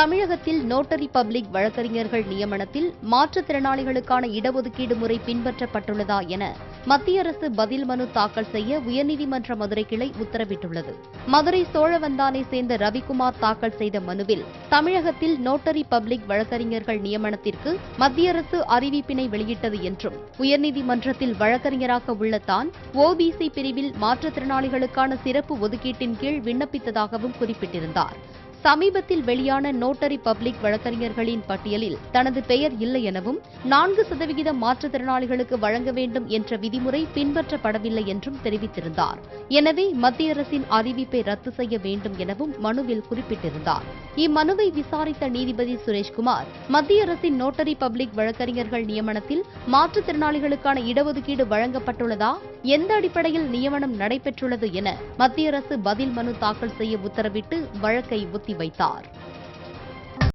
தமிழகத்தில் notary public வழக்கறிஞர்கள் நியமனத்தில் மாற்றுத்திறனாளிகளுக்கான இடஒதுக்கீடு முறை பின்பற்றப்பட்டுள்ளதா என மத்திய அரசு பதில் மனு தாக்கல் செய்ய உயர்நீதிமன்ற மதுரை கிளை உத்தரவிட்டுள்ளது. மதுரை சோழவந்தானை சேர்ந்த ரவிக்குமார் தாக்கல் செய்த மனுவில் தமிழகத்தில் நோட்டரி பப்ளிக் வழக்கறிஞர்கள் நியமனத்திற்கு மத்திய அரசு அறிவிப்பினை வெளியிட்டது என்றும், உயர்நீதிமன்றத்தில் வழக்கறிஞராக உள்ள தான் ஓபிசி பிரிவில் மாற்றுத்திறனாளிகளுக்கான சிறப்பு ஒதுக்கீட்டின் கீழ் விண்ணப்பித்ததாகவும் குறிப்பிட்டிருந்தார். சமீபத்தில் வெளியான நோட்டரி பப்ளிக் வழக்கறிஞர்களின் பட்டியலில் தனது பெயர் இல்லை எனவும் 4% மாற்றுத்திறனாளிகளுக்கு வழங்க வேண்டும் என்ற விதிமுறை பின்பற்றப்படவில்லை என்றும் தெரிவித்திருந்தார். எனவே மத்திய அரசின் அறிவிப்பை ரத்து செய்ய வேண்டும் எனவும் மனுவில் குறிப்பிட்டிருந்தார். இம்மனுவை விசாரித்த நீதிபதி சுரேஷ்குமார், மத்திய அரசின் நோட்டரி பப்ளிக் வழக்கறிஞர்கள் நியமனத்தில் மாற்றுத்திறனாளிகளுக்கான இடஒதுக்கீடு வழங்கப்பட்டுள்ளதா, எந்த அடிப்படையில் நியமனம் நடைபெற்றுள்ளது என மத்திய அரசு பதில் மனு தாக்கல் செய்ய உத்தரவிட்டு வழக்கை ஒத்திவைத்தார்.